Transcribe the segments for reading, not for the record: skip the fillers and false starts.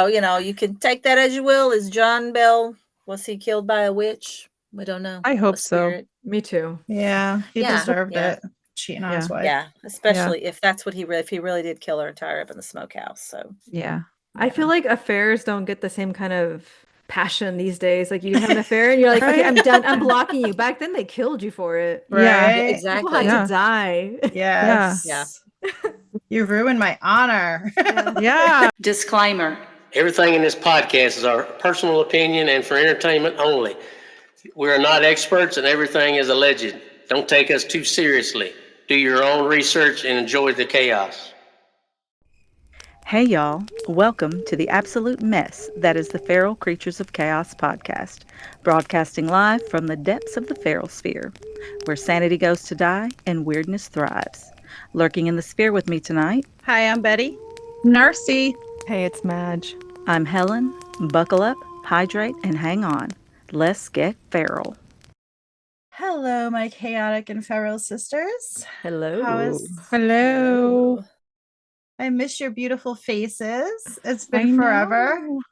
Oh, you can take that as you will. Is John Bell, was he killed by a witch? We don't know. I hope A so. spirit. Me too. Yeah, he Yeah, deserved yeah. it. Cheating on his wife. Yeah, especially if that's what if he really did kill her and tie her up in the smokehouse. So Yeah. I feel like affairs don't get the same kind of passion these days. Like you have an affair and you're like, okay, Right? I'm done. I'm blocking you. Back then they killed you for it. Yeah. Right? People exactly. had to die. Yes. Yeah. You ruined my honor. Yeah. Disclaimer. Everything in this podcast is our personal opinion and for entertainment only. We are not experts and everything is alleged. Don't take us too seriously. Do your own research and enjoy the chaos. Hey y'all, welcome to the absolute mess that is the Feral Creatures of Chaos podcast, broadcasting live from the depths of the feral sphere, where sanity goes to die and weirdness thrives. Lurking in the sphere with me tonight, Hi, I'm Betty. Narci. Hey, it's Madge. I'm Helen. Buckle up, hydrate, and hang on. Let's get feral. Hello, my chaotic and feral sisters. Hello. Hello. I miss your beautiful faces. It's I been forever. know.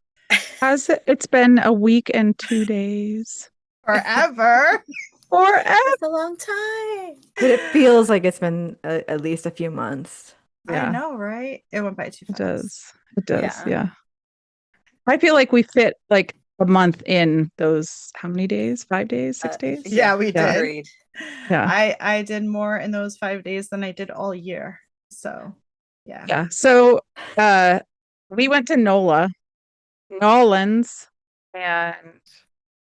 Has it? It's been a week and 2 days. Forever. Forever. That's a long time. But it feels like it's been at least a few months. Yeah. I know, right? It went by too It fast. does. It does. Yeah. Yeah. I feel like we fit like a month in those, how many days? 5 days? 6 days? Yeah, we did. Agreed. Yeah. I did more in those 5 days than I did all year. So, yeah. Yeah. So we went to Nolan's, and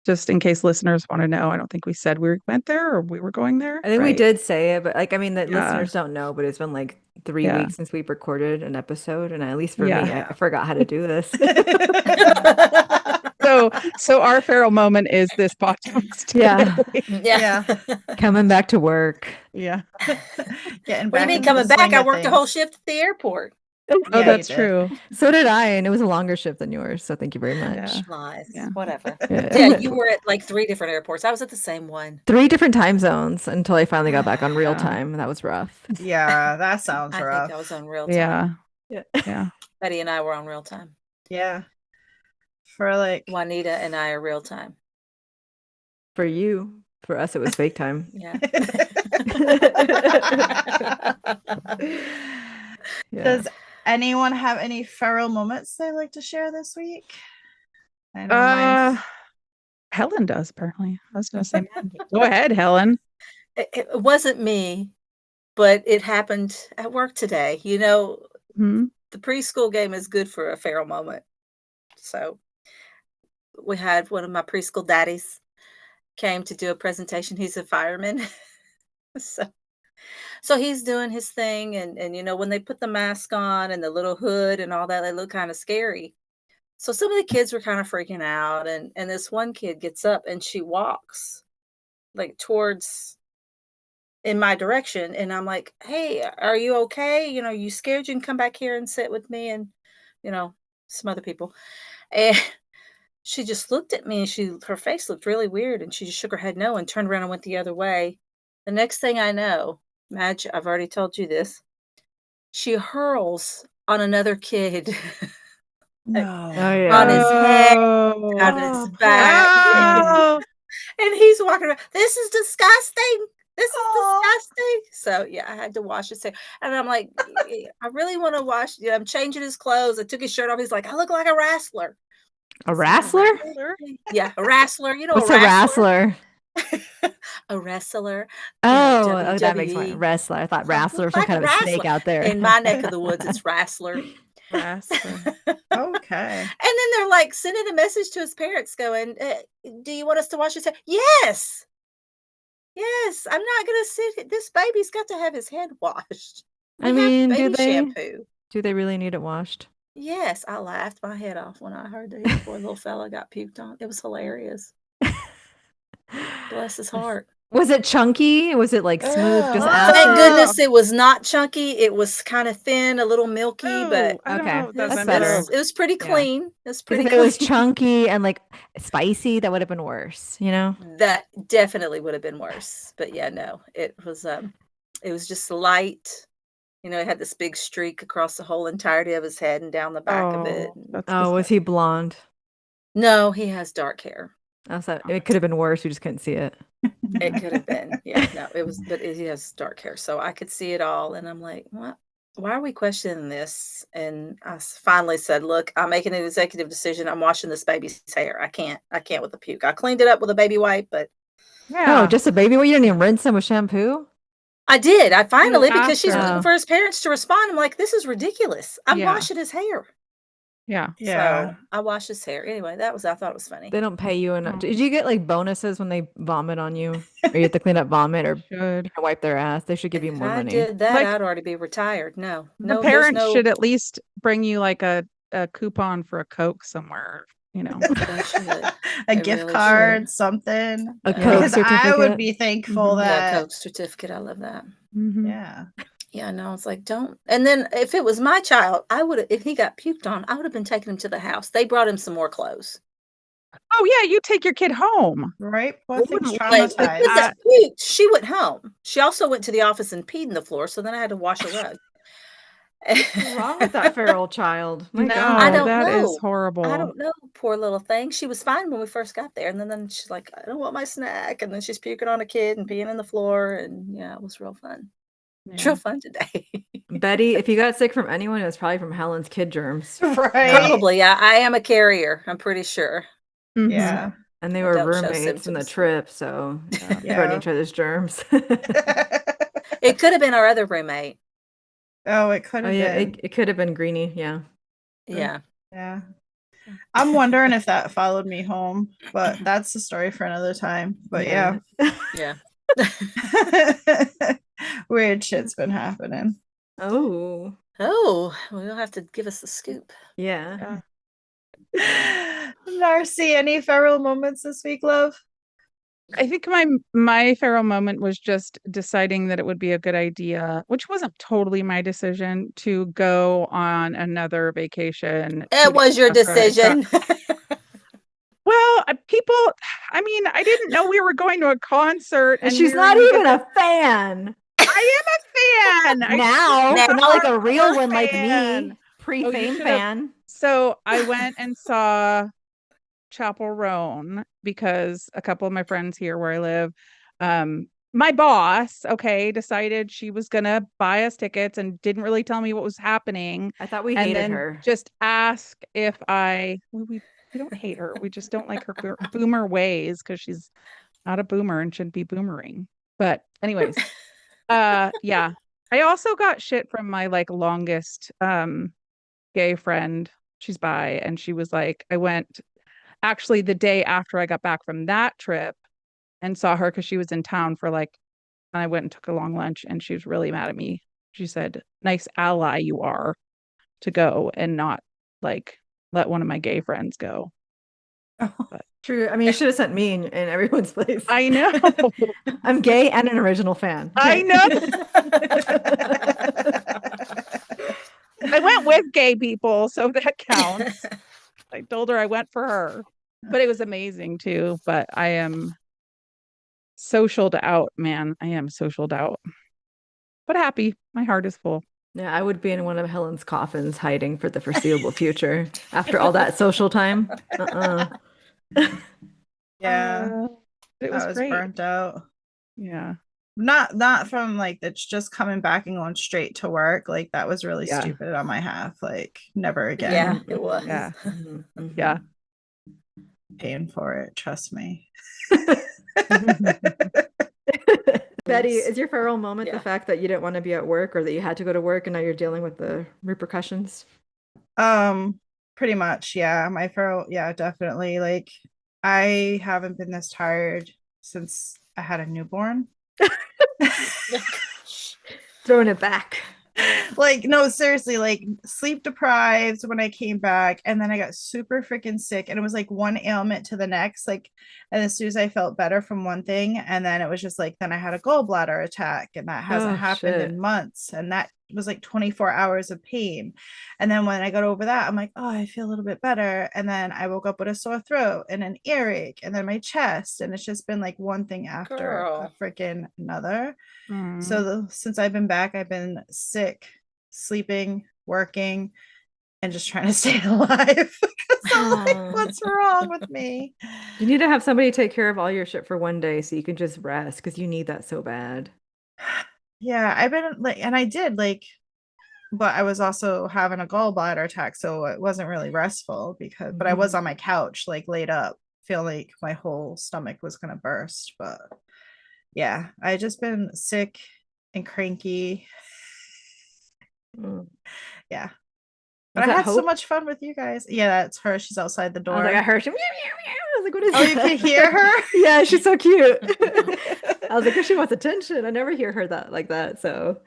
just in case listeners want to know, I don't think we said we went there or we were going there. I think we right? did say it, but the Yeah. listeners don't know, but it's been like 3 Yeah. weeks since we've recorded an episode. And at least for Yeah. me, I forgot how to do this. So our feral moment is this podcast. Yeah. Yeah. Coming back to work. Yeah. Getting What do you back mean into coming the back? swing I of worked a whole things. shift at the airport. Oh, Yeah, that's you did. true. So did I, and it was a longer shift than yours. So thank you very much. Yeah. Lies. Yeah. Whatever. Yeah. Yeah, you were at like 3 different airports. I was at the same one. 3 different time zones until I finally got back on real Yeah. time. That was rough. Yeah, that sounds I rough. think I was on real time. Yeah. Yeah. Yeah. Betty and I were on real time. Yeah. For like, Juanita and I are real time. For you. For us, it was fake time. Yeah. Yeah. does anyone have any feral moments they'd like to share this week? I know mine's- Helen does, apparently. I was going to say, go ahead, Helen. It wasn't me, but it happened at work today. Hmm? The preschool game is good for a feral moment. So we had one of my preschool daddies came to do a presentation. He's a fireman. So he's doing his thing, and when they put the mask on and the little hood and all that, they look kind of scary. So some of the kids were kind of freaking out, and this one kid gets up and she walks like towards in my direction, and I'm like, "Hey, are you okay? You scared? You can come back here and sit with me and some other people." And she just looked at me, and her face looked really weird, and she just shook her head no and turned around and went the other way. The next thing I know, Madge, I've already told you this, she hurls on another kid No. Oh, yeah. on his head, Oh. on his back, Oh. and he's walking around. This is disgusting. This is Aw. disgusting. So yeah, I had to wash his hair, and I'm like, I really want to wash. I'm changing his clothes. I took his shirt off. He's like, I look like a wrestler. A wrestler? Yeah, a wrestler. What's a wrestler? A wrestler. Oh, that makes sense. WWE. Wrestler. I thought Looks wrestler was like some a kind of a snake wrestler. out there. In my neck of the woods, it's wrestler. Wrestler. Okay. And then they're like sending a message to his parents going, do you want us to wash his hair? Yes. Yes. I'm not going to sit. This baby's got to have his head washed. I We have mean, baby shampoo. do they really need it washed? Yes. I laughed my head off when I heard that his poor little fella got puked on. It was hilarious. Bless his heart. Was it chunky? Was it like smooth just Oh, after? Thank goodness it was not chunky. It was kind of thin, a little milky, but I don't Okay, know if that's that's better. it was pretty Yeah. clean. It was pretty If it was clean. chunky and like spicy, that would have been worse, you know? That definitely would have been worse. But yeah, no, it was just light, You know, he had this big streak across the whole entirety of his head and down the back of it. Oh, that's Oh, was he blonde? No, he has dark hair. It could have been worse. We just couldn't see it. It could have been. Yeah, no, it was, but he has dark hair. So I could see it all. And I'm like, what? Why are we questioning this? And I finally said, look, I'm making an executive decision. I'm washing this baby's hair. I can't with the puke. I cleaned it up with a baby wipe, but Yeah. Oh, just a baby? Well, you didn't even rinse him with shampoo? I did. I finally, because she's after. waiting for his parents to respond. I'm like, this is ridiculous. I'm Yeah. washing his hair. Yeah. So I washed his hair. Anyway, I thought it was funny. They don't pay you enough. Oh. Did you get like bonuses when they vomit on you? Or you have to clean up vomit or Should. wipe their ass? They should give you If more I money. did that, Like- I'd already be retired. No, The there's parents no. should at least bring you like a coupon for a Coke somewhere, you know. They should. A They gift really card, should. something. A Yeah. Coke Because I would certificate? be thankful Mhm. Yeah, that. Coke certificate. I love that. Mhm. Yeah. Yeah, no, it's like don't. And then if it was my child, I would. If he got puked on, I would have been taking him to the house. They brought him some more clothes. Oh yeah, you take your kid home. Right? Poor thing's wouldn't Like the traumatized. kid that puked, she went home. She also went to the office and peed in the floor. So then I had to wash a rug. What's wrong with that feral child? My No, God. I don't that is know. horrible. I don't know, poor little thing. She was fine when we first got there, and then she's like, "I don't want my snack," and then she's puking on a kid and peeing in the floor, and yeah, it was real fun. It's Yeah. real fun today. Betty, if you got sick from anyone, it was probably from Helen's kid germs. Right? Probably, yeah. I am a carrier. I'm pretty sure. Mhm. Yeah. And they I were don't show roommates from the symptoms. trip, so spreading Yeah. each other's germs. It could have been our other roommate. Oh, it could Oh have yeah, been. it could have been Greenie, yeah. Yeah. Yeah. I'm wondering if that followed me home, but that's the story for another time. But yeah. Yeah. Weird shit's been happening. Oh, Oh, well, you'll have to give us the scoop. yeah. Narci, any feral moments this week, love? I think my feral moment was just deciding that it would be a good idea, which wasn't totally my decision, to go on another vacation. It was your after I got- decision. Well, people, I mean, I didn't know we were going to a concert, And and she's we were not gonna even get a fan I am a fan. now, Now but not like a I'm real a one like fan. me, pre-fame should've- fan. So I went and saw Chapel Roan because a couple of my friends here where I live, my boss, decided she was gonna buy us tickets and didn't really tell me what was happening. I thought we And hated then her. just ask if we don't hate her. We just don't like her boomer ways because she's not a boomer and shouldn't be boomering. But anyways, yeah. I also got shit from my like longest gay friend. She's bi, and she was like, I went actually the day after I got back from that trip and saw her because she was in town for like, and I went and took a long lunch, and she was really mad at me. She said, "Nice ally you are to go and not like let one of my gay friends go." True. I mean, you should have sent me in everyone's place. I know. I'm gay and an original fan. I I went with gay people, so that counts. I told her I went for her, but it was amazing too. But I am socialed out, man. I am socialed out, but happy. My heart is full. Yeah, I would be in one of Helen's coffins hiding for the foreseeable future after all that social time. Yeah. It I was was great. burnt out. Yeah. Not from like it's just coming back and going straight to work. Like that was really Yeah. stupid on my half. Like never again. Yeah, it was. Yeah. Mhm, mhm. Yeah. Paying for it, trust me. Betty, is your feral moment Yeah. the fact that you didn't want to be at work or that you had to go to work and now you're dealing with the repercussions? Pretty much, yeah. My feral, yeah, definitely. Like I haven't been this tired since I had a newborn. Throwing it back. Like no, seriously, like sleep deprived when I came back, and then I got super freaking sick, and it was like one ailment to the next. Like, and as soon as I felt better from one thing, and then it was just like then I had a gallbladder attack, and that hasn't Oh, happened shit. in months, and that was like 24 hours of pain. And then when I got over that, I'm like, oh, I feel a little bit better. And then I woke up with a sore throat and an earache, and then my chest, and it's just been like one thing after Girl. a freaking another. Mm. So since I've been back, I've been sick sleeping, working, and just trying to stay alive. Because I'm like, what's wrong with me? You need to have somebody take care of all your shit for one day so you can just rest because you need that so bad. Yeah, I've been like, and I did like, but I was also having a gallbladder attack, so it wasn't really restful because, but I was on my couch, like laid up, feel like my whole stomach was gonna burst. But yeah, I just been sick and cranky. Mm. Yeah. Was But I that had so Hope? much fun with you guys. Yeah, that's her. She's outside the I was like, I door. heard she. Meow, meow, meow. I was like, what is Oh, you that? could hear her? Yeah, she's so cute. I was like, oh, she wants attention. I never hear her that like that. So,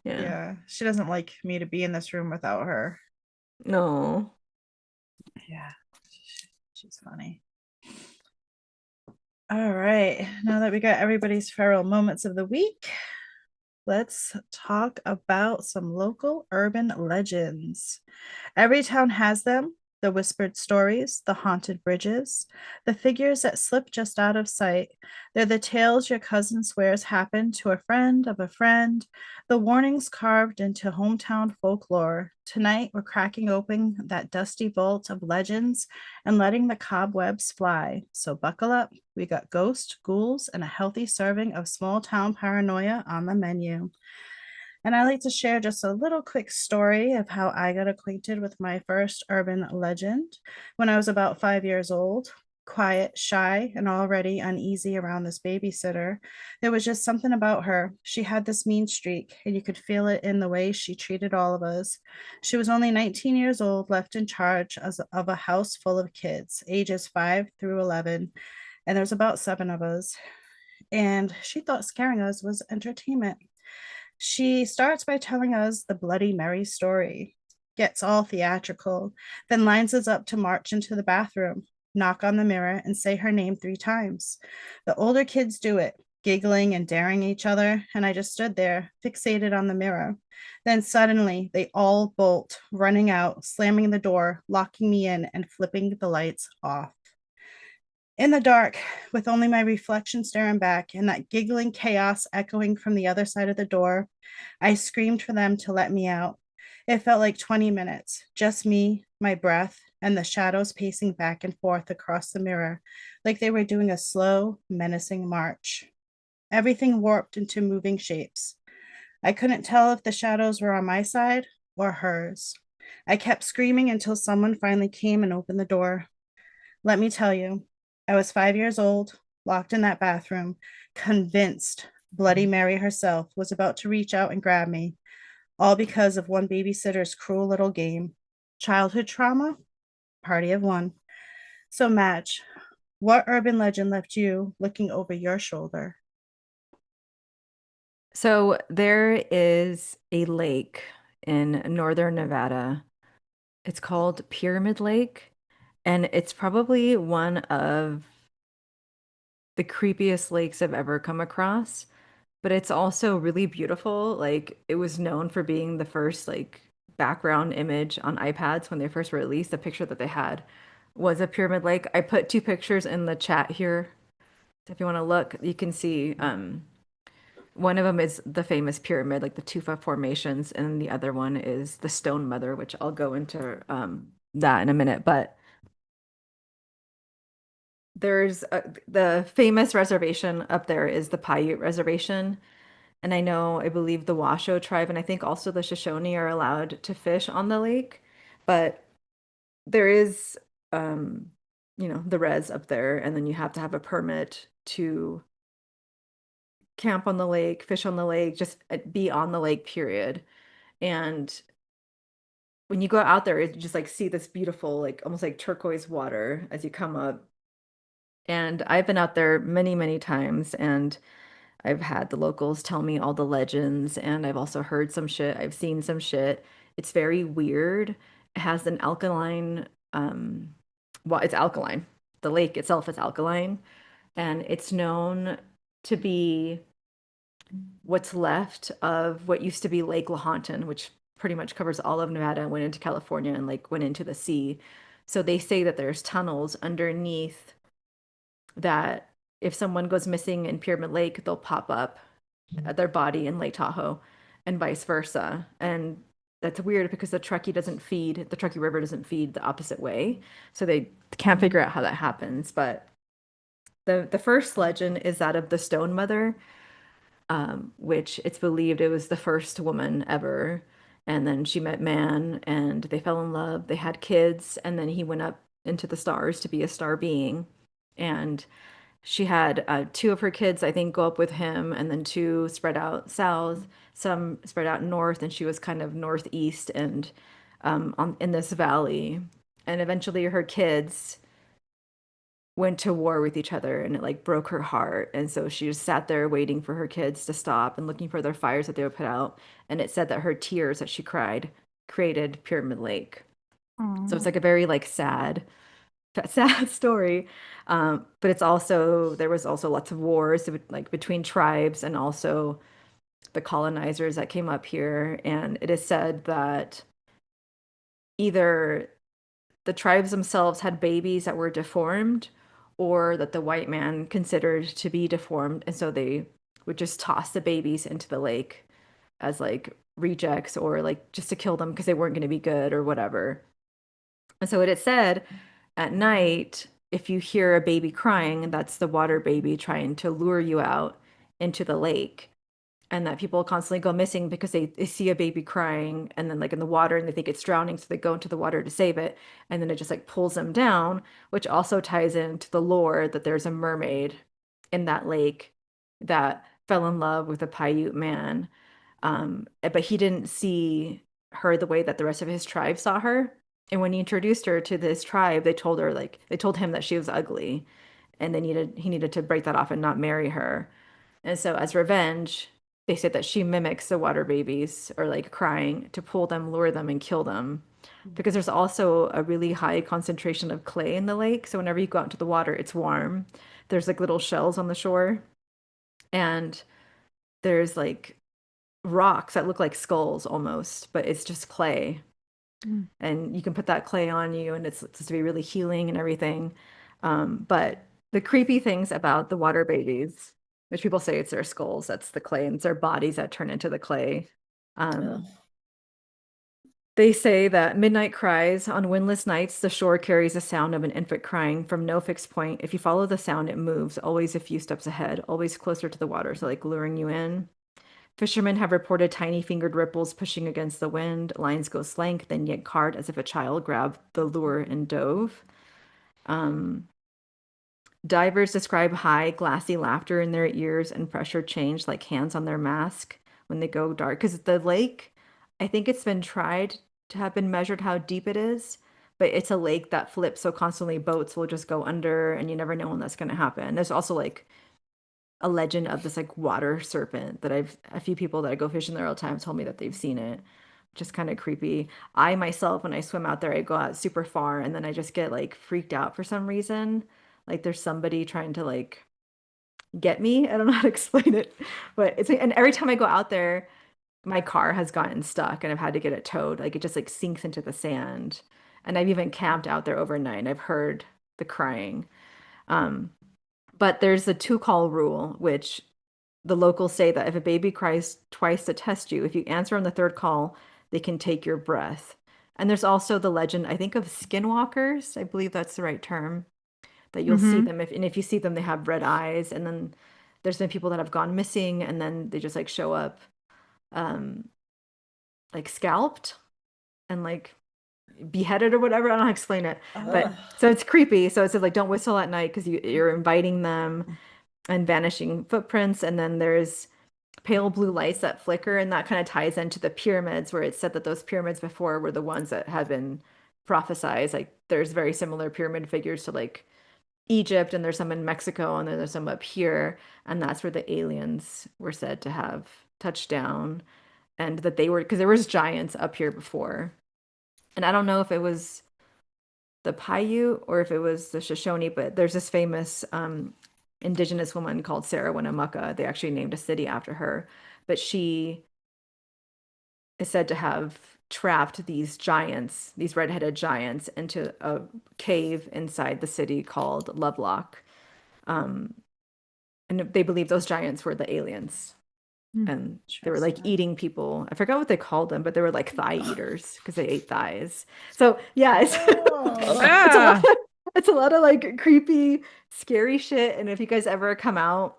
yeah. Yeah, she doesn't like me to be in this room without her. No. Yeah, she's funny. All right, now that we got everybody's feral moments of the week, let's talk about some local urban legends. Every town has them, the whispered stories, the haunted bridges, the figures that slip just out of sight. They're the tales your cousin swears happened to a friend of a friend, the warnings carved into hometown folklore. Tonight, we're cracking open that dusty vault of legends and letting the cobwebs fly. So buckle up. We got ghosts, ghouls, and a healthy serving of small town paranoia on the menu. And I like to share just a little quick story of how I got acquainted with my first urban legend when I was about 5 years old. Quiet, shy, and already uneasy around this babysitter. There was just something about her. She had this mean streak, and you could feel it in the way she treated all of us. She was only 19 years old, left in charge of a house full of kids, ages 5 through 11, and there's about 7 of us. And she thought scaring us was entertainment. She starts by telling us the Bloody Mary story, gets all theatrical, then lines us up to march into the bathroom, knock on the mirror, and say her name 3 times. The older kids do it, giggling and daring each other, and I just stood there, fixated on the mirror. Then suddenly they all bolt, running out, slamming the door, locking me in, and flipping the lights off. In the dark, with only my reflection staring back and that giggling chaos echoing from the other side of the door, I screamed for them to let me out. It felt like 20 minutes, just me, my breath, and the shadows pacing back and forth across the mirror, like they were doing a slow, menacing march. Everything warped into moving shapes. I couldn't tell if the shadows were on my side or hers. I kept screaming until someone finally came and opened the door. Let me tell you, I was 5 years old, locked in that bathroom, convinced Bloody Mary herself was about to reach out and grab me, all because of one babysitter's cruel little game. Childhood trauma? Party of one. So, Madge, what urban legend left you looking over your shoulder? So there is a lake in northern Nevada. It's called Pyramid Lake, and it's probably one of the creepiest lakes I've ever come across. But it's also really beautiful. Like it was known for being the first like background image on iPads when they first were released. The picture that they had was a pyramid lake. I put 2 pictures in the chat here. If you want to look, you can see one of them is the famous pyramid, like the tufa formations, and the other one is the Stone Mother, which I'll go into that in a minute. But there's the famous reservation up there is the Paiute Reservation. And I believe the Washoe tribe and I think also the Shoshone are allowed to fish on the lake. But there is, the res up there, and then you have to have a permit to camp on the lake, fish on the lake, just be on the lake, period. And when you go out there, you just like see this beautiful, like almost like turquoise water as you come up. And I've been out there many, many times, and I've had the locals tell me all the legends, and I've also heard some shit. I've seen some shit. It's very weird. It has an alkaline, well, it's alkaline. The lake itself is alkaline, and it's known to be what's left of what used to be Lake Lahontan, which pretty much covers all of Nevada, went into California and like went into the sea. So they say that there's tunnels underneath that if someone goes missing in Pyramid Lake, they'll pop up at their body in Lake Tahoe and vice versa. And that's weird because the Truckee River doesn't feed the opposite way. So they can't figure out how that happens. But the first legend is that of the Stone Mother, which it's believed it was the first woman ever. And then she met man and they fell in love. They had kids, and then he went up into the stars to be a star being. And she had two of her kids, I think, go up with him, and then two spread out south, some spread out north, and she was kind of northeast and in this valley. And eventually her kids went to war with each other, and it like broke her heart. And so she just sat there waiting for her kids to stop and looking for their fires that they would put out. And it said that her tears that she cried created Pyramid Lake. So it's like a very like sad story. But it's also, there was also lots of wars like between tribes and also the colonizers that came up here. And it is said that either the tribes themselves had babies that were deformed, or that the white man considered to be deformed, and so they would just toss the babies into the lake as like rejects, or like just to kill them because they weren't going to be good or whatever. And so it is said at night, if you hear a baby crying, that's the water baby trying to lure you out into the lake. And that people constantly go missing because they see a baby crying and then like in the water and they think it's drowning, so they go into the water to save it, and then it just like pulls them down, which also ties into the lore that there's a mermaid in that lake that fell in love with a Paiute man. But he didn't see her the way that the rest of his tribe saw her. And when he introduced her to this tribe, they told him that she was ugly, and he needed to break that off and not marry her. And so as revenge, they said that she mimics the water babies, or like crying, to pull them, lure them, and kill them. Because there's also a really high concentration of clay in the lake. So whenever you go out into the water, it's warm. There's like little shells on the shore. And there's like rocks that look like skulls almost, but it's just clay. And you can put that clay on you, and it's supposed to be really healing and everything. But the creepy things about the water babies, which people say it's their skulls, that's the clay, and it's their bodies that turn into the clay. Ugh. They say that midnight cries on windless nights, the shore carries the sound of an infant crying from no fixed point. If you follow the sound, it moves, always a few steps ahead, always closer to the water, so like luring you in. Fishermen have reported tiny fingered ripples pushing against the wind. Lines go slank, then yank hard as if a child grabbed the lure and dove. Divers describe high, glassy laughter in their ears and pressure change like hands on their mask when they go dark. Because the lake, I think it's been tried to have been measured how deep it is, but it's a lake that flips, so constantly boats will just go under, and you never know when that's going to happen. There's also like a legend of this like water serpent that a few people that I go fishing there all the time told me that they've seen it, which is kind of creepy. I myself, when I swim out there, I go out super far and then I just get like freaked out for some reason. Like there's somebody trying to like get me. I don't know how to explain it, but it's like, and every time I go out there, my car has gotten stuck and I've had to get it towed. Like it just like sinks into the sand. And I've even camped out there overnight and I've heard the crying. But there's the two call rule, which the locals say that if a baby cries twice to test you, if you answer on the third call, they can take your breath. And there's also the legend, I think, of skinwalkers. I believe that's the right term. That you'll see them, if you see them, they have red eyes. And then there's been people that have gone missing, and then they just like show up, like scalped and like beheaded or whatever. I don't know how to explain it, but so it's creepy. So it says like don't whistle at night because you're inviting them, and vanishing footprints. And then there's pale blue lights that flicker, and that kind of ties into the pyramids, where it said that those pyramids before were the ones that had been prophesized. Like there's very similar pyramid figures to like Egypt, and there's some in Mexico, and then there's some up here, and that's where the aliens were said to have touched down, and that they were, because there was giants up here before. And I don't know if it was the Paiute or if it was the Shoshone, but there's this famous indigenous woman called Sarah Winnemucca. They actually named a city after her, but she is said to have trapped these giants, these red-headed giants, into a cave inside the city called Lovelock. And they believe those giants were the aliens. and they were like Interesting. eating people. I forgot what they called them, but they were like thigh eaters because they ate thighs. So yeah, it's Oh. Ah, it's a lot of like creepy, scary shit. And if you guys ever come out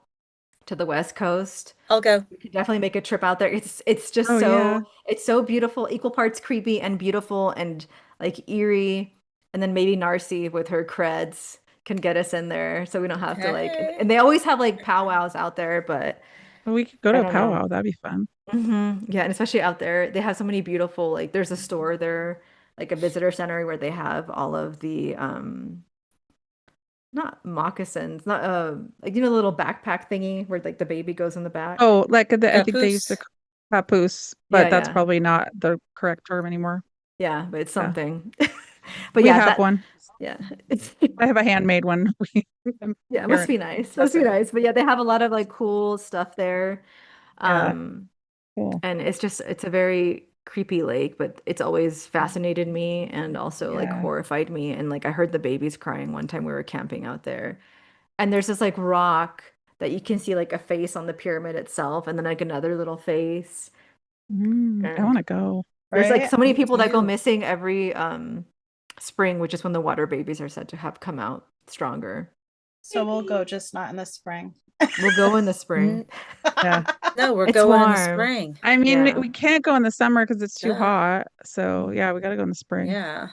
to the West Coast, I'll go. you could definitely make a trip out there. It's just Oh, yeah. it's so beautiful, equal parts creepy and beautiful and like eerie. And then maybe Narci with her creds can get us in there, so we don't have to like. Okay. And they always have like powwows out there, but We could go I to a don't know. powwow. That'd be fun. Yeah, and especially out there, they have so many beautiful, like there's a store there, like a visitor center where they have all of the not moccasins, not like the little backpack thingy where like the baby goes in the back. Oh, like I think they used to Papoose. papoose, Yeah, but that's yeah. probably not the correct term anymore. Yeah, but it's Yeah. something. But We yeah, have one. yeah. It's I have a handmade one. yeah, it must be nice. Must be nice. But yeah, they have a lot of like cool stuff there. Yeah. Um Cool. and it's a very creepy lake, but it's always fascinated me and also like Yeah. horrified me. And like I heard the babies crying one time we were camping out there. And there's this like rock that you can see like a face on the pyramid itself and then like another little face. I And want to go. there's like Right? so many people that go too. missing every spring, which is when the water babies are said to have come out stronger. So we'll go, just not in the spring. We'll go in the spring. Yeah. No, we're It's going in the warm. spring. I mean, Yeah. we can't go in the summer because it's too Duh. hot. So yeah, we got to go in the spring. Yeah. It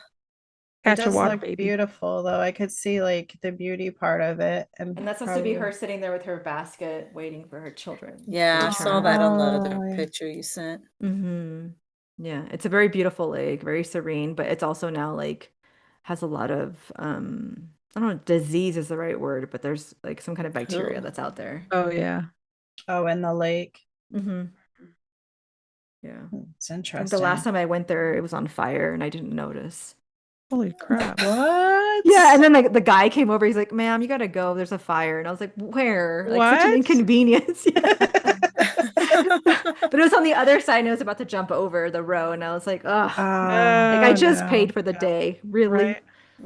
Catch a does water look baby. beautiful, though. I could see like the beauty part of it, and And that's supposed to be her probably- sitting there with her basket waiting for her children. to Yeah, I saw return. that on Oh, the yeah. picture you sent. Yeah, it's a very beautiful lake, very serene, but it's also now like has a lot of I don't know, disease is the right word, but there's like some kind of bacteria Ugh. that's out there. Oh yeah. Oh, in the lake. Yeah. It's I think interesting. the last time I went there, it was on fire and I didn't notice. Holy crap. What? Yeah, and then like the guy came over, he's like, "Ma'am, you gotta go. There's a fire." And I was like, "Where?" Like such an What? inconvenience. But it was on the other side, and I was about to jump over the row, and I was like, "Ugh." Like I Oh, just no. paid for the day. Really? Right.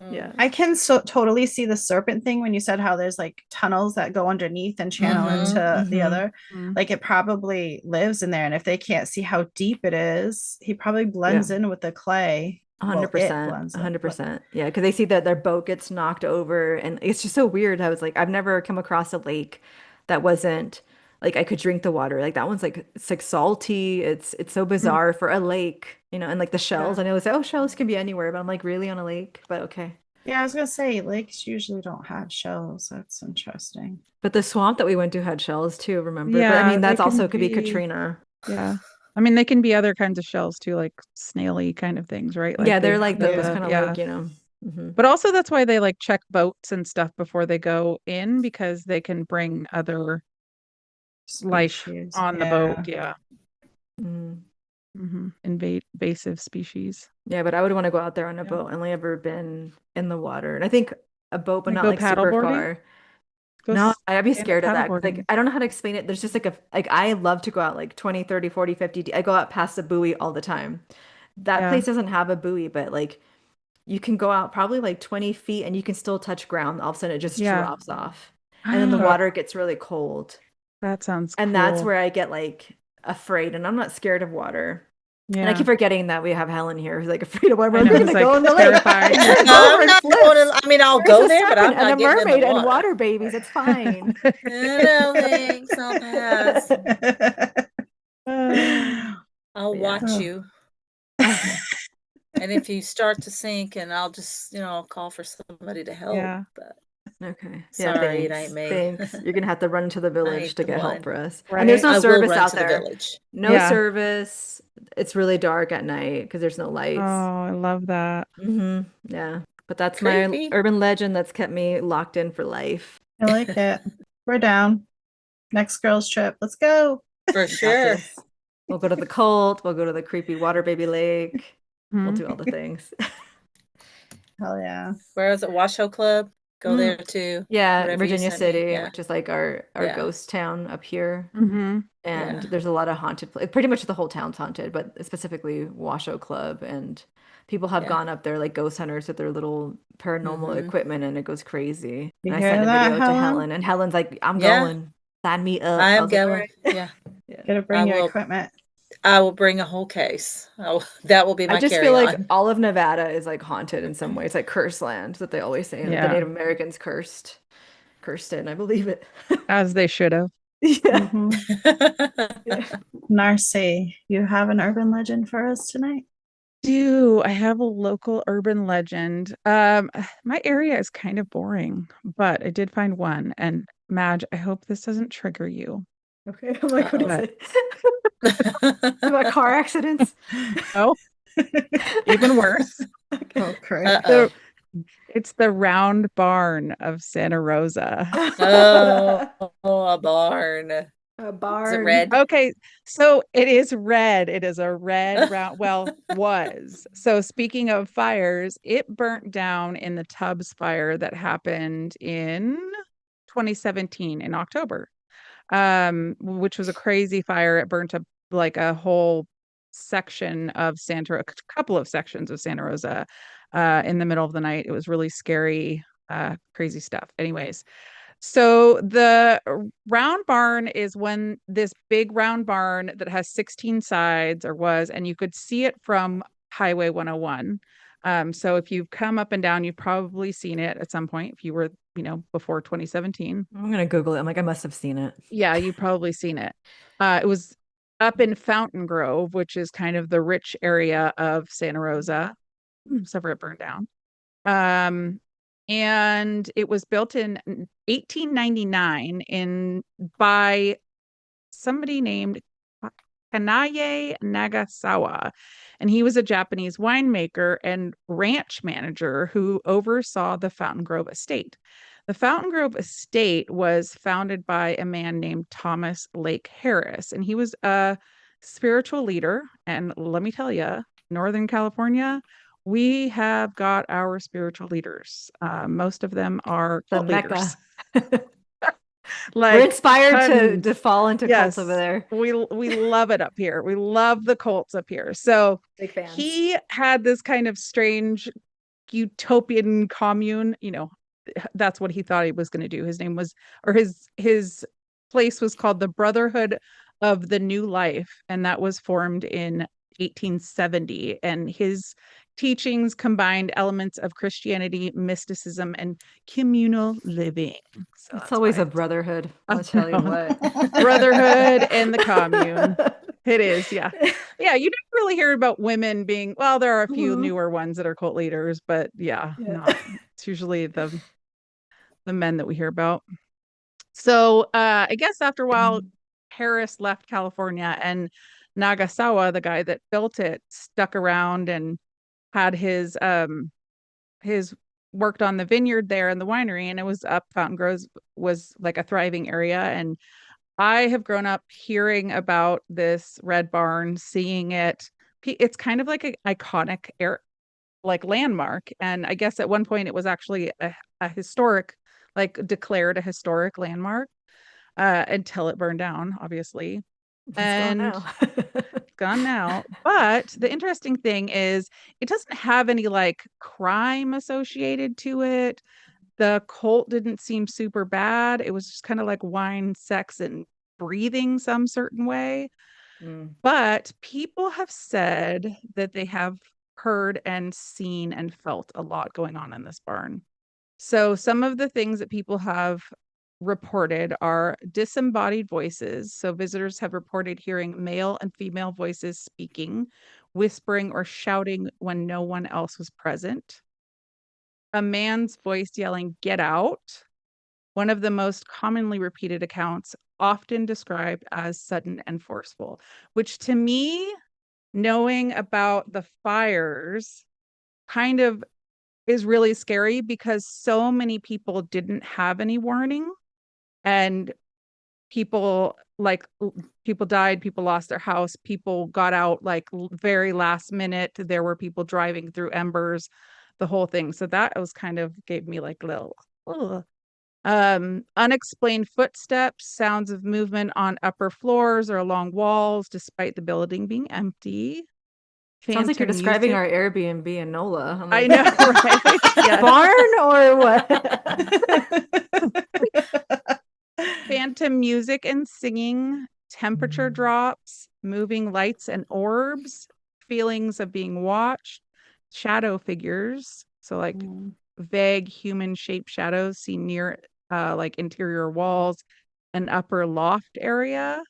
Yeah. I can totally see the serpent thing when you said how there's like tunnels that go underneath and channel into the other. Mhm. Like it probably lives in there, and if they can't see how deep it is, he probably blends in with the clay. Well, it 100%. blends in, but- 100%. Yeah, because they see that their boat gets knocked over, and it's just so weird. I was like, I've never come across a lake that wasn't like I could drink the water. Like that one's like it's like salty. It's so bizarre for a lake, and like the shells. I know it's oh, shells can be anywhere, but I'm like, really on a lake? But okay. Yeah, I was gonna say lakes usually don't have shells. That's interesting. But the swamp that we went to had shells too, remember? But I Yeah, mean, that's they can also could be be- Katrina. Yeah. I mean, they can be other kinds of shells too, like snaily kind of things, right? Yeah, they're they- like the- those kind of yeah. like, mhm. But also that's why they like check boats and stuff before they go in because they can bring other life Species, on the yeah. boat. Yeah. Mhm. Invasive species. Yeah, but I would want to go out there on a Yeah. boat. I've only ever been in the water. And I think a boat, but Like not go like super paddleboarding? far. Go No, I'd be stand up scared of that. 'Cause, paddleboarding. like, I don't know how to explain it. There's just like I love to go out like 20, 30, 40, 50. I go out past the buoy all the time. That Yeah. place doesn't have a buoy, but like you can go out probably like 20 feet and you can still touch ground. All of a sudden it just Yeah. drops off. And then the Oh, water gets really cold. that sounds And that's cool. where I get like afraid. And I'm not scared of water. Yeah. And I keep forgetting that we have Helen here who's like afraid of water. I I'm know, gonna who's, go like, in the lake. terrified. No, Over I'm and not flip. going to, I mean, I'll There's go a there, but I'm serpent and not a getting in mermaid the and water. water babies. It's fine. No, thanks. I'll pass. I'll Yeah. watch you. And if you start to sink, and I'll just, I'll call for somebody to help. Yeah. But Okay. Sorry, it thanks. ain't me. Thanks. You're gonna have to run to the village ain't to the get help one. for us. Right. And there's no I will service run out to the there. village. No Yeah. service. It's really dark at night because there's no Oh, lights. I love that. Yeah. But that's my Creepy. urban legend that's kept me locked in for life. I like it. We're down. Next girls trip. Let's go. For We got sure. this. We'll go to the cult. We'll go to the creepy water baby lake. We'll Mhm. do all the things. Hell yeah. Where is it? Washoe Club? Go Mm. there too. Yeah, Whatever you Virginia sent me, City, yeah. which is like our Yeah. ghost town up here. Mhm. And Yeah. there's a lot of haunted pretty much the whole town's haunted, but specifically Washoe Club, and people have Yeah. gone up there like ghost hunters with their little paranormal Mhm. equipment, and it goes crazy. You And I hear sent a that, video to Helen? Helen, and Helen's like, I'm Yeah. going. Sign me up. I am was like, "All going. right." Yeah. Yeah. Gotta bring your will. equipment. I will bring a whole case. That will be I my just feel like carry-on. all of Nevada is like haunted in some way. It's like cursed land that they always say. The Yeah. Native Americans cursed it, and I believe it. As they should have. Yeah. Mhm. Narci, you have an urban legend for us tonight? I have a local urban legend. My area is kind of boring, but I did find one. And Madge, I hope this doesn't trigger you. Okay. I'm like, what is But- it? About car accidents? Oh, even worse. Oh, crap. So it's the round barn of Santa Rosa. A barn. A Is it barn. red? Okay, so it is red. It is a red round. Well, was. So speaking of fires, it burnt down in the Tubbs fire that happened in 2017 in October, which was a crazy fire. It burnt up like a whole section of a couple of sections of Santa Rosa, in the middle of the night. It was really scary, crazy stuff. Anyways. So the round barn is when this big round barn that has 16 sides and you could see it from Highway 101. So if you've come up and down, you've probably seen it at some point if you were, before 2017. I'm gonna Google it. I'm like, I must have seen it. Yeah, you've probably seen it. It was up in Fountain Grove, which is kind of the rich area of Santa Rosa. Except for it burned down. And it was built in 1899 by somebody named Kanaye Nagasawa, and he was a Japanese winemaker and ranch manager who oversaw the Fountain Grove estate. The Fountain Grove estate was founded by a man named Thomas Lake Harris, and he was a spiritual leader. And let me tell you, Northern California, we have got our spiritual leaders. Most of them are The cult leaders. Mecca. Like We're inspired tons. to fall into Yes, cults over there. we love it up here. We love the cults up here. So Big fans. he had this kind of strange utopian commune. That's what he thought he was going to do. His name was, or his place was called the Brotherhood of the New Life, and that was formed in 1870. And his teachings combined elements of Christianity, mysticism, and communal living. So It's always why a brotherhood. I I'll tell you know. what. Brotherhood and the commune. It is, yeah. Yeah, you don't really hear about women being, well, there are a few newer ones that are cult leaders, but yeah. It's usually the men that we hear about. So I guess after a while, Harris left California, and Nagasawa, the guy that built it, stuck around and had his worked on the vineyard there and the winery, and it was up Fountain Grove was like a thriving area. And I have grown up hearing about this red barn, seeing it. It's kind of like an iconic like landmark. And I guess at one point it was actually a historic, like declared a historic landmark, until it burned down, obviously. It's Gone now. But the interesting thing is it doesn't have any like crime associated to it. The cult didn't seem super bad. It was just kind of like wine, sex, and breathing some certain way. But people have said that they have heard and seen and felt a lot going on in this barn. So some of the things that people have reported are disembodied voices. So visitors have reported hearing male and female voices speaking, whispering, or shouting when no one else was present. A man's voice yelling, "Get out." One of the most commonly repeated accounts, often described as sudden and forceful, which to me, knowing about the fires, kind of is really scary because so many people didn't have any warning, and people died, people lost their house, people got out like very last minute. There were people driving through embers, the whole thing. So that was kind of gave me like little unexplained footsteps, sounds of movement on upper floors or along walls despite the building being empty. Sounds like you're describing Phantom our Airbnb in NOLA. I'm I like, know, right? Yes. Barn or what? Phantom music and singing temperature drops, moving lights and orbs, feelings of being watched, shadow figures. So like vague human shaped shadows seen near like interior walls, an upper loft area.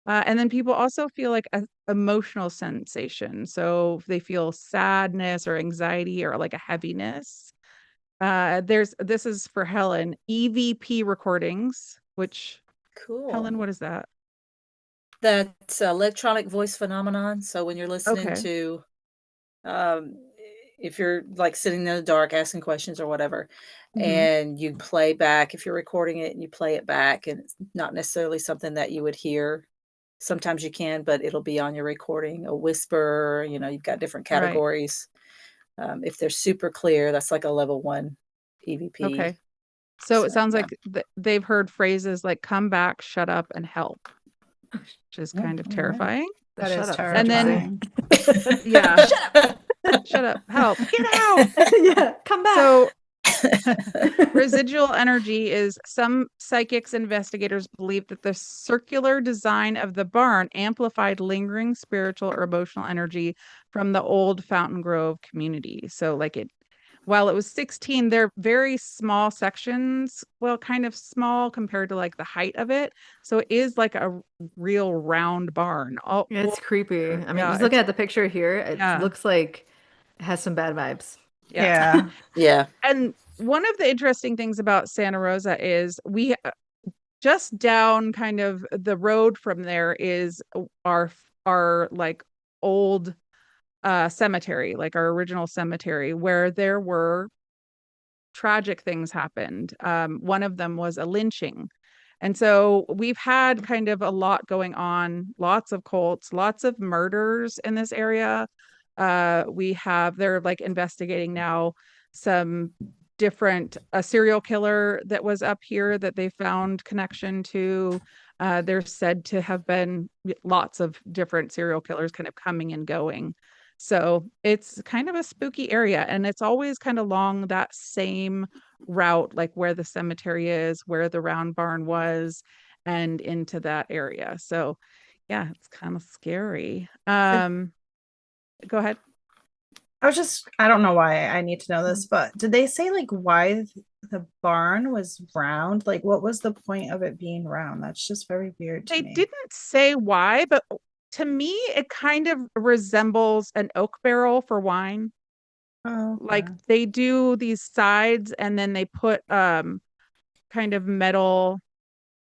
And then people also feel like an emotional sensation. So they feel sadness or anxiety or like a heaviness. This is for Helen, EVP recordings, which Cool. Helen, what is that? That's electronic voice phenomenon. So when you're listening Okay. to, if you're like sitting in the dark asking questions or whatever, and you play back, if you're recording it and you play it back, and it's not necessarily something that you would hear. Sometimes you can, but it'll be on your recording, a whisper, you've got different Right. categories. If they're super clear, that's like a level 1 EVP. Okay. So it sounds yeah. like they've heard phrases like "come back, shut up, and help," which is kind of all right. terrifying. That Shut is up. And terrifying. then yeah, shut up, help, get out. Yeah, come back. So residual energy is, some psychics investigators believe that the circular design of the barn amplified lingering spiritual or emotional energy from the old Fountain Grove community. So like while it was 16, they're very small sections, well, kind of small compared to like the height of it. So it is like a real round barn. It's creepy. I mean, yeah, just looking at the picture here, it yeah. looks like it has some bad vibes. Yeah. Yeah. And one of the interesting things about Santa Rosa is we just down kind of the road from there is our like old cemetery, like our original cemetery, where there were tragic things happened. One of them was a lynching. And so we've had kind of a lot going on, lots of cults, lots of murders in this area. They're like investigating now some different, a serial killer that was up here that they found connection to. There's said to have been lots of different serial killers kind of coming and going. So it's kind of a spooky area, and it's always kind of along that same route, like where the cemetery is, where the round barn was, and into that area. So yeah, it's kind of scary. Go ahead. I don't know why I need to know this, but did they say like why the barn was round? Like what was the point of it being round? That's just very weird to They me. didn't say why, but to me, it kind of resembles an oak barrel for wine. Oh, Like they do these sides and then they put kind of metal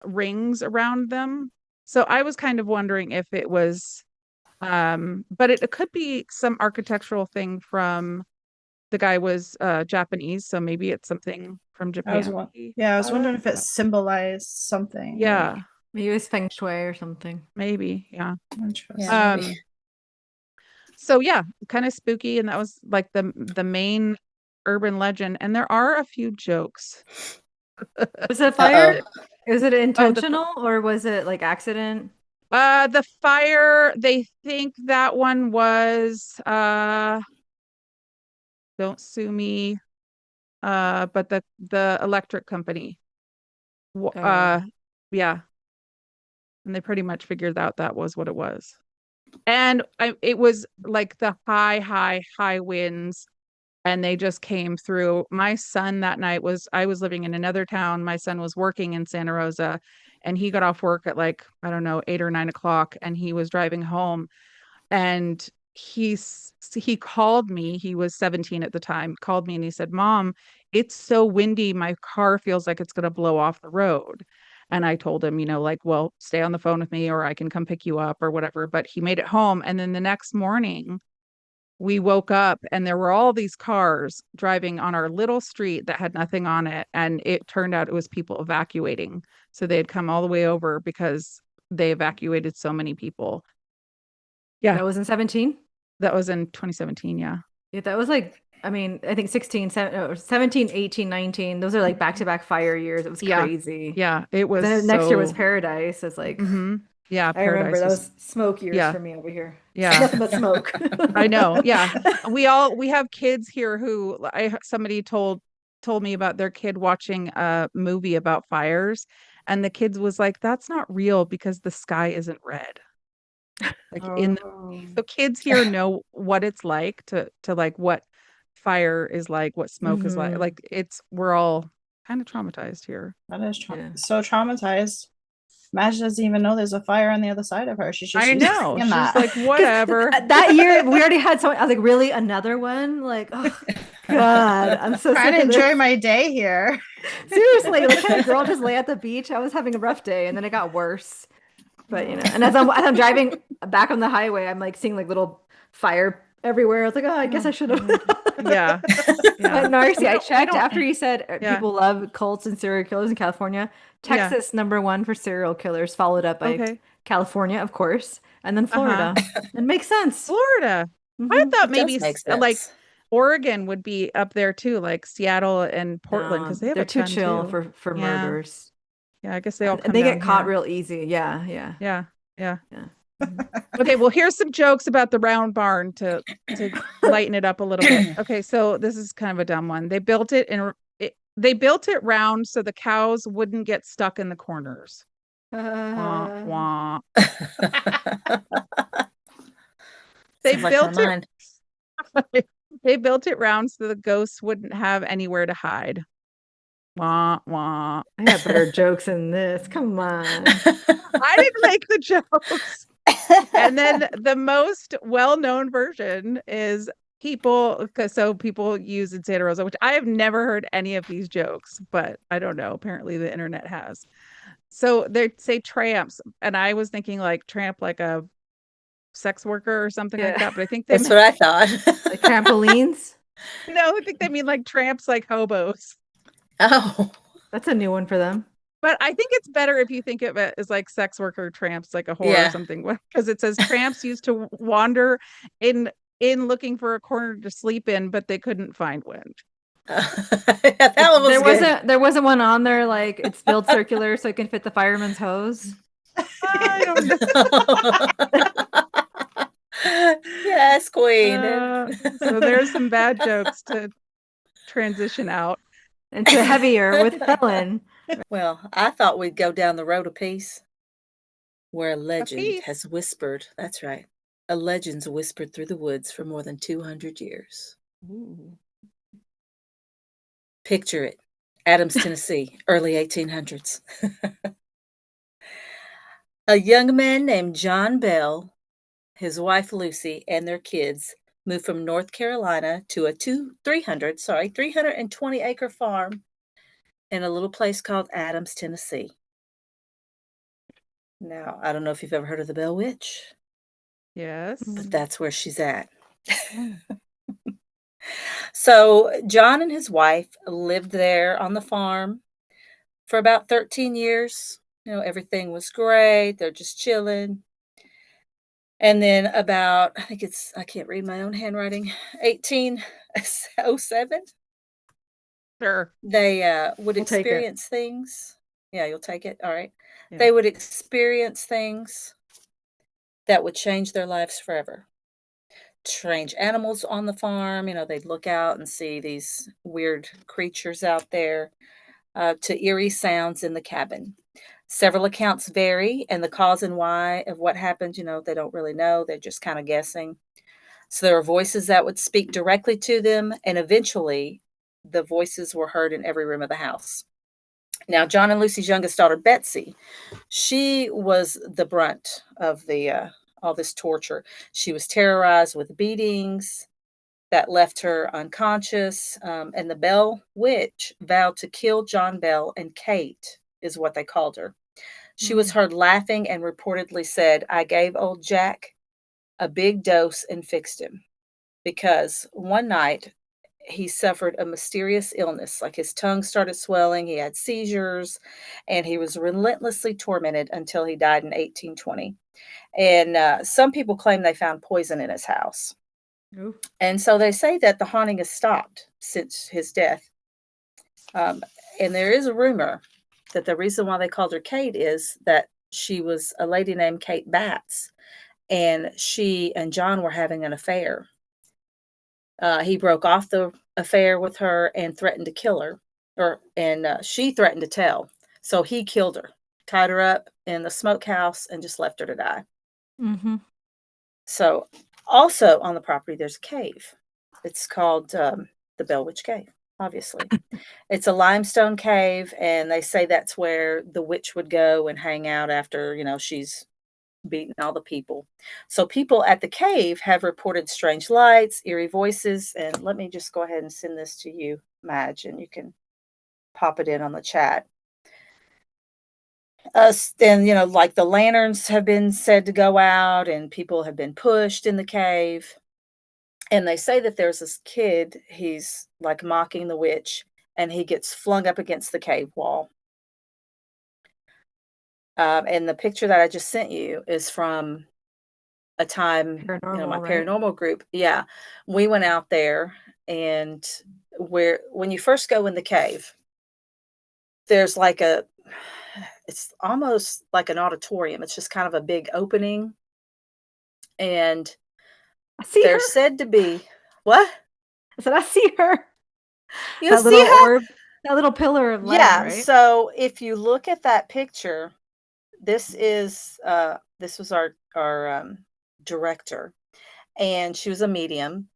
rings around them. So I was kind of wondering if it was but it could be some architectural thing from, the guy was Japanese, so maybe it's something from I was Japan. wondering if it symbolized something. Yeah, Maybe it was feng shui or something. maybe. Yeah. Yeah, maybe. So yeah, kind of spooky, and that was like the main urban legend. And there are a few jokes. Was it a fire? Uh-oh. Was it intentional or was it like accident? The fire, they think that one was don't sue me, but the electric company. Yeah. And they pretty much figured out that was what it was. And it was like the high winds, and they just came through. My son that night I was living in another town. My son was working in Santa Rosa, and he got off work at like, I don't know, 8 or 9 o'clock, and he was driving home, and he called me. He was 17 at the time, called me and he said, "Mom, it's so windy. My car feels like it's going to blow off the road." And I told him, like, well, stay on the phone with me or I can come pick you up or whatever. But he made it home. And then the next morning, we woke up and there were all these cars driving on our little street that had nothing on it. And it turned out it was people evacuating. So they had come all the way over because they evacuated so many people. Yeah. That was in 17? That was in 2017. Yeah. Yeah, that was like, I mean, I think 17, 18, 19. Those are like back-to-back fire years. It was crazy. Yeah. It was. Then next year was Paradise. It's like, yeah. I remember that was smoke years for me over here. Yeah. Nothing but smoke. I know. Yeah. We have kids here somebody told me about their kid watching a movie about fires, And the kids was like, that's not real because the sky isn't red. Like in the movie. So kids here know what it's like to like what fire is like, what smoke is like. Mhm. Like we're all kind of traumatized here. That is Yeah. so traumatized. Madge doesn't even know there's a fire on the other side of her. She's just I used to know. seeing She's that. like, whatever. That year we already had so I was like, really another one? Like, oh God, I'm so Trying sick to of enjoy this. my day here. Seriously, like, can a girl just lay at the beach? I was having a rough day, and then it got worse. But and as I'm driving back on the highway, I'm like seeing like little fire everywhere. I was like, oh, I guess I should have. Yeah. Yeah. But Narci, I We checked don't- after you said Yeah. people love cults and serial killers in California. Yeah. Texas #1 for serial killers, followed up by Okay. California, of course, and then Uh-huh. Florida. It makes sense. Florida. I Mhm. thought It maybe does make like sense. Oregon would be up there too, like Seattle and Portland, No, because they have they're a too ton chill too. for Yeah. murders. Yeah, I guess they all And come they down get caught here. real easy. Yeah, yeah, Yeah. Yeah. yeah. Mhm. Okay, well, here's some jokes about the round barn to lighten it up a little bit. Okay, so this is kind of a dumb one. They built it they built it round so the cows wouldn't get stuck in the corners. Wah, wah. They Sounds like my built it mind. they built it round so the ghosts wouldn't have anywhere to hide. Wah, wah. I got better jokes than this. Come on. I didn't make the jokes. And then the most well-known version is people use in Santa Rosa, which I have never heard any of these jokes, but I don't know. Apparently the internet has. So they say tramps, and I was thinking like tramp like a sex worker or something like Yeah. that, but I think they That's what I thought. Like trampolines. no, I think they mean like tramps like hobos. Oh, That's a new one for them. But I think it's better if you think of it as like sex worker tramps, like a whore or yeah. something, because it says tramps used to wander in looking for a corner to sleep in, but they couldn't find one. That one was good. There wasn't one on there like it's built circular so it can fit the fireman's hose. I don't know. Yes, queen. So there's some bad jokes to transition out. Into heavier with Helen. Well, I thought we'd go down the road a piece where a legend piece? has whispered. That's right. A legend's whispered through the woods for more than 200 years. Ooh. Picture it. Adams, Tennessee, early 1800s. A young man named John Bell, his wife Lucy, and their kids moved from North Carolina to a 320-acre farm in a little place called Adams, Tennessee. Now, I don't know if you've ever heard of the Bell Witch, Yes. but that's where she's at. So, John and his wife lived there on the farm for about 13 years. You know, everything was great. They're just chilling. And then about, I can't read my own handwriting, 1807, Sure. they would We'll take it. experience things. Yeah, you'll take it. All right. Yeah. They would experience things that would change their lives forever. Strange animals on the farm. You know, they'd look out and see these weird creatures out there, to eerie sounds in the cabin. Several accounts vary, and the cause and why of what happened, you know, they don't really know. They're just kind of guessing. So there were voices that would speak directly to them, and eventually the voices were heard in every room of the house. Now, John and Lucy's youngest daughter, Betsy, she was the brunt of the all this torture. She was terrorized with beatings that left her unconscious, and the Bell Witch vowed to kill John Bell, and Kate is what they called her. She was heard laughing and reportedly said, "I gave old Jack a big dose and fixed him," because one night he suffered a mysterious illness. Like his tongue started swelling, he had seizures, and he was relentlessly tormented until he died in 1820. And some people claim they found poison in his house. Ooh. And so they say that the haunting has stopped since his death. And there is a rumor that the reason why they called her Kate is that she was a lady named Kate Batts, and she and John were having an affair. He broke off the affair with her and threatened to kill her, and she threatened to tell. So he killed her, tied her up in the smokehouse, and just left her to die. Mm-hmm. So also on the property, there's a cave. It's called the Bell Witch Cave, obviously. It's a limestone cave, and they say that's where the witch would go and hang out after, she's beaten all the people. So people at the cave have reported strange lights, eerie voices, and let me just go ahead and send this to you, Madge, and you can pop it in on the chat. And like the lanterns have been said to go out, and people have been pushed in the cave. And they say that there's this kid, he's like mocking the witch, and he gets flung up against the cave wall. And the picture that I just sent you is from a time, Paranormal, my right? paranormal group. Yeah. We went out there, and when you first go in the cave, there's like it's almost like an auditorium. It's just kind of a big opening. And I see her. there's said to be, what? I said, I see her. You That see little her? orb, that little pillar of light, Yeah. right? So if you look at that picture, this was our director, and she was a medium.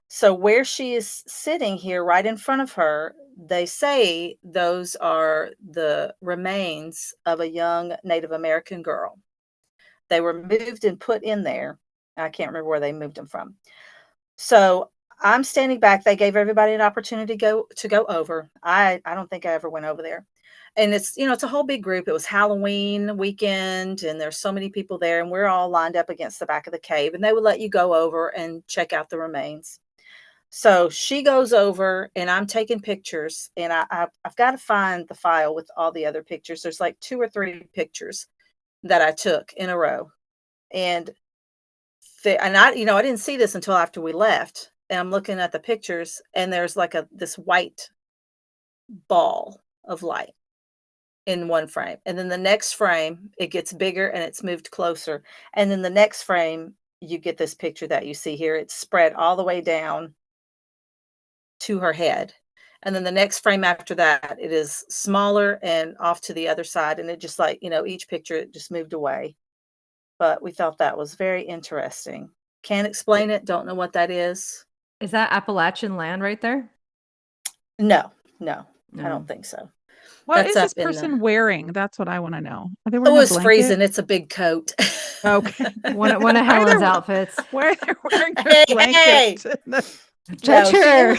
So where she is sitting here right in front of her, they say those are the remains of a young Native American girl. They were moved and put in there. I can't remember where they moved them from. So I'm standing back. They gave everybody an opportunity to go over. I don't think I ever went over there. And it's, it's a whole big group. It was Halloween weekend, and there's so many people there, and we're all lined up against the back of the cave, and they would let you go over and check out the remains. So she goes over, and I'm taking pictures, and I've got to find the file with all the other pictures. There's like 2 or 3 pictures that I took in a row. And I didn't see this until after we left, and I'm looking at the pictures, and there's like this white ball of light in one frame. And then the next frame, it gets bigger and it's moved closer. And then the next frame, you get this picture that you see here. It's spread all the way down to her head. And then the next frame after that, it is smaller and off to the other side. And it just like, each picture, it just moved away. But we thought that was very interesting. Can't explain it. Don't know what that is. Is that Appalachian land right there? No, I No. don't think so. What That's is this up in person wearing? That's what I want to know. Are they Oh, wearing a it's blanket? freezing. It's a big coat. Okay. One of Why are Helen's they- outfits. Why are they wearing a Hey, blanket? Judge No, her.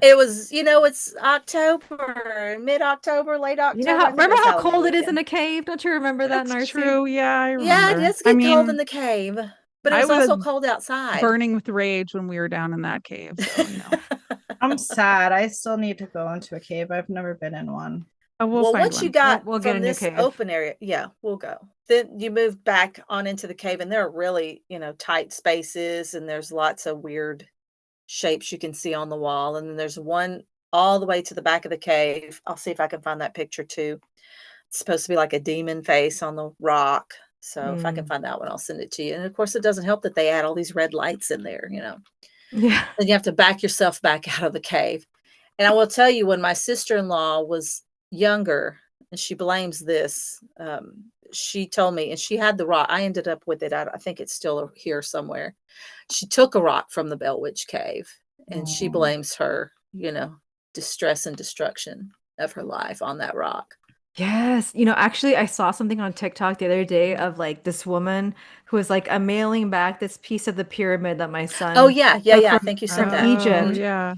It was, it's October, mid-October, late October. You know I how think remember was how Halloween cold it is in weekend. a cave? Don't you remember that, That's Narci? true. Yeah, I remember. Yeah, it does get cold in the cave, but it I was was also cold outside. burning with rage when we were down in that cave. So, I'm sad. I still need to go into a cave. I've never been in one. Oh, we'll Well, find once you one. got We'll get a from new this cave. open area, yeah, we'll go. Then you move back on into the cave, and there are really, tight spaces, and there's lots of weird shapes you can see on the wall. And then there's one all the way to the back of the cave. I'll see if I can find that picture too. It's supposed to be like a demon face on the rock. So if I can find that one, I'll send it to you. And of course, it doesn't help that they add all these red lights in there, Yeah. Then you have to back yourself back out of the cave. And I will tell you, when my sister-in-law was younger, and she blames this, she told me, and she had the rock. I ended up with it. I think it's still here somewhere. She took a rock from the Bell Witch Cave, and she blames her, distress and destruction of her life on that rock. Yes. Actually, I saw something on TikTok the other day of like this woman who was like, I'm mailing back this piece of the pyramid that my son Oh, yeah. took I from, think you from said that. Egypt. Yeah.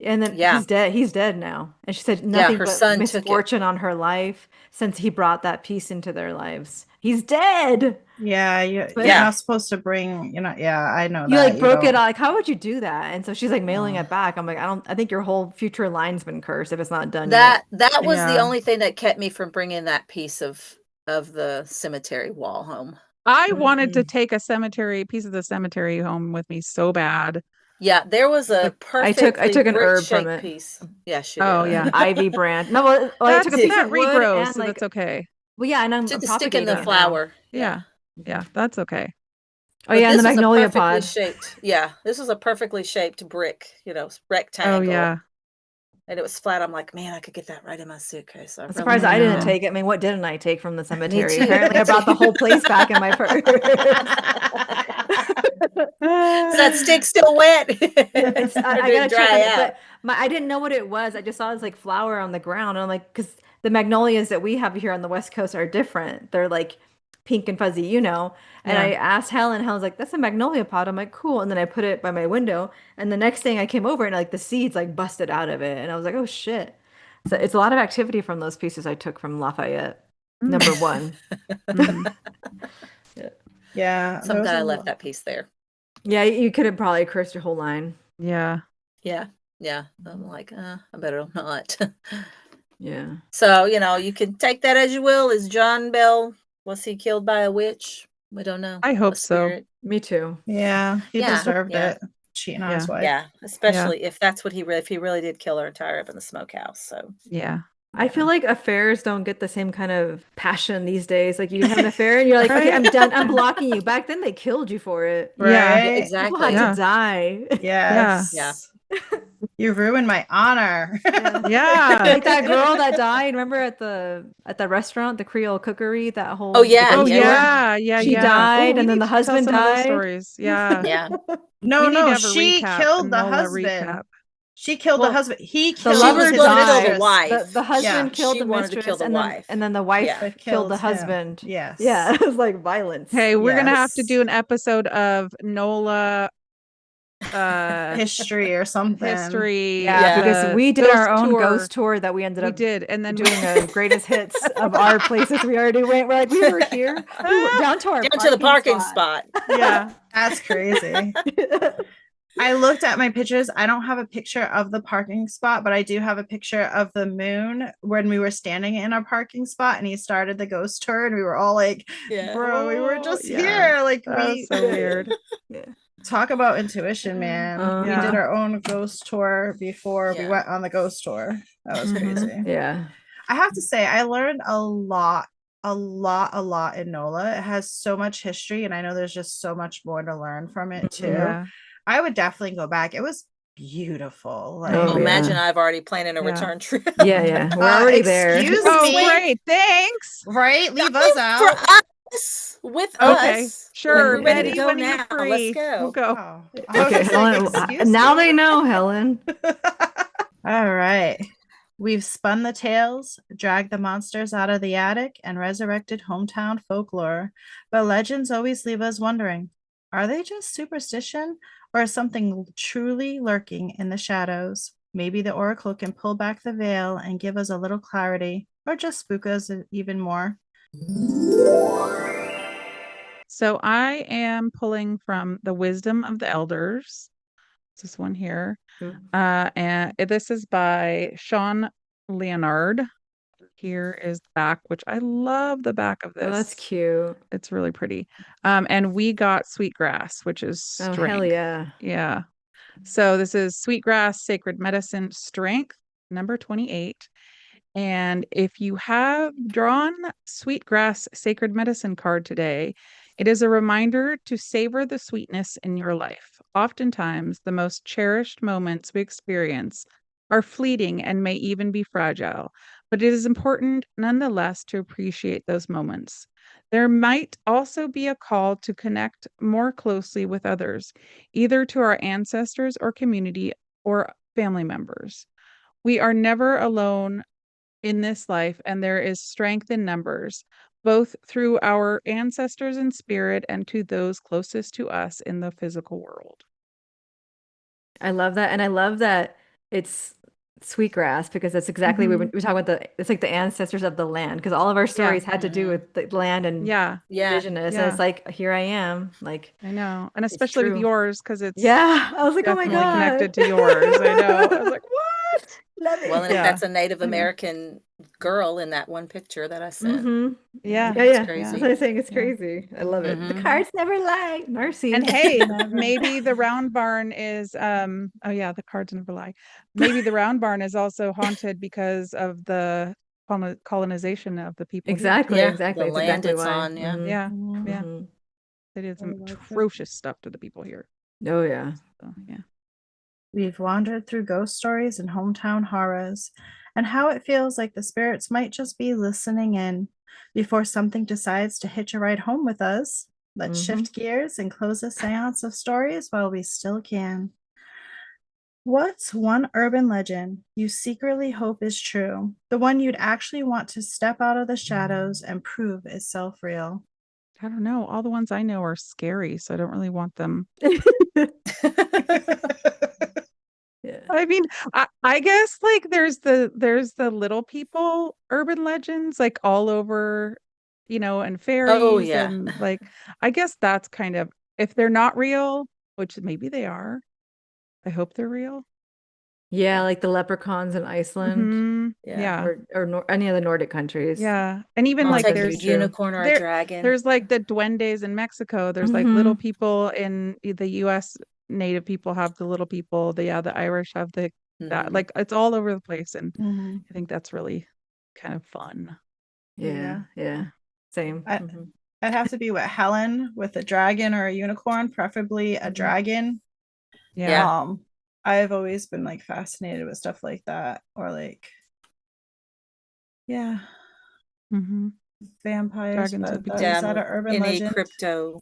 And then Yeah. he's dead. He's dead now. And she said Yeah, nothing her but son took it. misfortune on her life since he brought that piece into their lives. He's dead. Yeah, you're Yeah. not supposed to bring, yeah, I know You that. like broke it don't- out. Like, how would you do that? And so she's like mailing it back. I'm like, I think your whole future line's been cursed if it's not done yet. That was the Yeah. only thing that kept me from bringing that piece of the cemetery wall home. I wanted to take a piece of the cemetery home with me so bad. Yeah, there was a I perfectly took an herb from brick-shaped it. piece. Yeah, she Oh, did. yeah. Ivy brand. No, well, I took a piece that of wood regrows, and so like, that's okay. well, yeah, and I'm To stick in propagating the it now. flower. Yeah. Yeah, that's okay. Oh yeah, and the this was a magnolia perfectly pod. shaped. Yeah, this was a perfectly shaped brick. Oh, Rectangle. yeah. and it was flat. I'm like, man, I could get that right in my suitcase. I I'm really surprised I need didn't that. take it. I mean, what didn't I take from the cemetery? too. Apparently, I brought the whole place back in my purse. Is that stick still wet? It's, Or I did gotta it check dry on it, out? but I didn't know what it was. I just saw this like flower on the ground. And I'm like, because the magnolias that we have here on the West Coast are different. They're like pink and fuzzy, you know. And I asked Helen, Helen's like, that's a magnolia pod. I'm like, cool. And then I put it by my window. And the next thing I came over and like the seeds like busted out of it. And I was like, oh shit. So it's a lot of activity from those pieces I took from Lafayette. Number one. Yeah. So there I'm was glad a I left lot. that piece there. Yeah, you could have probably cursed your whole line. Yeah. Yeah. I'm like, I better not. Yeah. So, you can take that as you will. Is John Bell, was he killed by a witch? We don't know. I hope A so. spirit. Me too. Yeah, he Yeah, deserved yeah. it. Cheating on his wife. Yeah, especially if that's what if he really did kill her and tie her up in the smokehouse. So Yeah. I feel like affairs don't get the same kind of passion these days. Like you have an affair and you're like, okay, Right? I'm done. I'm blocking you. Back then they killed you for it. Yeah. Right? People had exactly. Yeah. to die. Yes. Yeah. You ruined my honor. Yeah. Like that girl that died, remember at the restaurant, the Creole cookery, that whole Oh, yeah, Oh the ghost yeah. tour? Yeah. She Yeah. died we and then need the to tell husband some of those died. stories. Yeah. Yeah. No, We need to no, have a she recap, killed a the NOLA husband. recap. She killed the Well, husband. He the killed She lover was his going to kill the mistress. wife. The husband Yeah, killed she the wanted to mistress kill the and wife. then the wife Yeah. But killed the kills him. husband. Yes. Yeah, it was like violence. Hey, we're gonna have to Yes. do an episode of NOLA History or something. history. Yeah, because the we did our ghost own tour. ghost tour that we ended We up did, and then doing a greatest hits of our places we already went. We're like, we were here. We went down to our Down to the parking spot. Yeah. That's crazy. I looked at my pictures. I don't have a picture of the parking spot, but I do have a picture of the moon when we were standing in our parking spot and he started the ghost tour and we were all like, Yeah. bro, we were just yeah. here. Like That was so weird. talk about intuition, man. We Yeah. did our own ghost tour before we Yeah. went on the ghost tour. That was crazy. Yeah. I have to say, I learned a lot in NOLA. It has so much history, and I know there's just so much more to learn from it too. Yeah. I would definitely go back. It was beautiful. Like, Oh, Imagine yeah. I've already planning a Yeah. return trip. Yeah. We're already there. excuse Oh, me, great. Thanks. right? Leave us For out. us, with Okay. us. Sure. Like, we're ready Betty, to go when are you now. free? Let's go. We'll go. Oh, I was Okay, just like, Helen, excuse now me. they know, Helen. All right. We've spun the tales, dragged the monsters out of the attic, and resurrected hometown folklore. But legends always leave us wondering, are they just superstition or is something truly lurking in the shadows? Maybe the oracle can pull back the veil and give us a little clarity, or just spook us even more. So I am pulling from the Wisdom of the Elders. This one here. And this is by Sean Leonard. Here is the back, which I love the back of this. Oh, that's cute. It's really pretty. And we got sweetgrass, which is strength. Oh, hell yeah. Yeah. So this is sweetgrass, sacred medicine, strength, number 28. And if you have drawn sweetgrass, sacred medicine card today, it is a reminder to savor the sweetness in your life. Oftentimes, the most cherished moments we experience are fleeting and may even be fragile, but it is important nonetheless to appreciate those moments. There might also be a call to connect more closely with others, either to our ancestors or community or family members. We are never alone in this life, and there is strength in numbers, both through our ancestors in spirit and to those closest to us in the physical world. I love that. And I love that it's sweetgrass because that's exactly we talk about it's like the ancestors of the land because all of our stories had to do with the land and indigenous. And it's like, here I am. Like, I know. And especially with true. yours, because it's I was like, oh my definitely God. connected to yours. I know. I was like, what? Love it. Well, and if that's a Native American girl in that one picture that I sent. Yeah. It's crazy. That's what I'm saying. It's crazy. I love it. The cards never lie. Narci. And hey, maybe the round barn is oh yeah, the cards never lie. Maybe the round barn is also haunted because of the colonization of the people. Exactly. Yeah, Exactly. the It's land exactly it's why. on, yeah. Yeah. Mhm. They did some I like that. atrocious stuff to the people here. Oh yeah. So, yeah. We've wandered through ghost stories and hometown horrors, and how it feels like the spirits might just be listening in before something decides to hitch a ride home with us. Let's shift gears and close the seance of stories while we still can. What's one urban legend you secretly hope is true? The one you'd actually want to step out of the shadows and prove itself real? I don't know. All the ones I know are scary, so I don't really want them. Yeah. I mean, I guess like there's the little people urban legends like all over, and fairies yeah. and like I guess that's kind of, if they're not real, which maybe they are. I hope they're real. Yeah, like the leprechauns in Iceland Mhm. Yeah. Yeah. or any of the Nordic countries. Yeah. And even I'll like take a there's unicorn or a there- dragon. there's like the duendes in Mexico. There's like little people in the US. Native people have the little people. The Irish have that. Mhm. Like it's all over the place, and Mhm. I think that's really kind of fun. Yeah. Same. I'd have to be with Helen with a dragon or a unicorn, preferably a dragon. Yeah. I've always been like fascinated with stuff like that, or like, Mm-hmm. vampires. Dragons would be Is cool. that an urban any legend? crypto.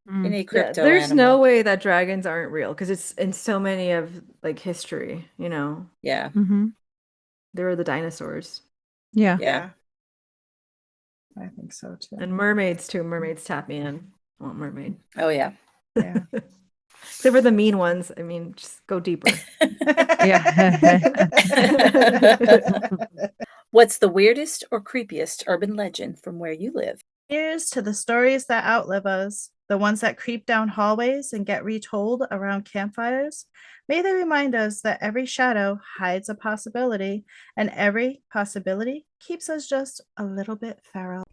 Mm. Any Yeah, crypto there's animal. no way that dragons aren't real because it's in so many of like history, Yeah. Mm-hmm. There are the dinosaurs. Yeah. Yeah. I think so too. And mermaids too. Mermaids tap me in. I want mermaid. Oh yeah. Yeah. Except for the mean ones. I mean, just go deeper. Yeah. What's the weirdest or creepiest urban legend from where you live? Here's to the stories that outlive us, the ones that creep down hallways and get retold around campfires. May they remind us that every shadow hides a possibility, and every possibility keeps us just a little bit feral.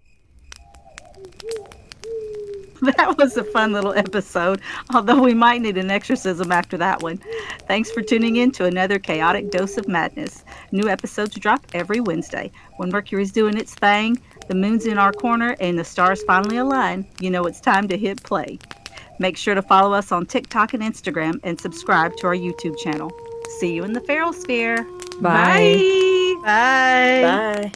That was a fun little episode, although we might need an exorcism after that one. Thanks for tuning in to another chaotic dose of madness. New episodes drop every Wednesday. When Mercury's doing its thing, the moon's in our corner, and the stars finally align, you know it's time to hit play. Make sure to follow us on TikTok and Instagram and subscribe to our YouTube channel. See you in the Feral Sphere. Bye. Bye. Bye. Bye.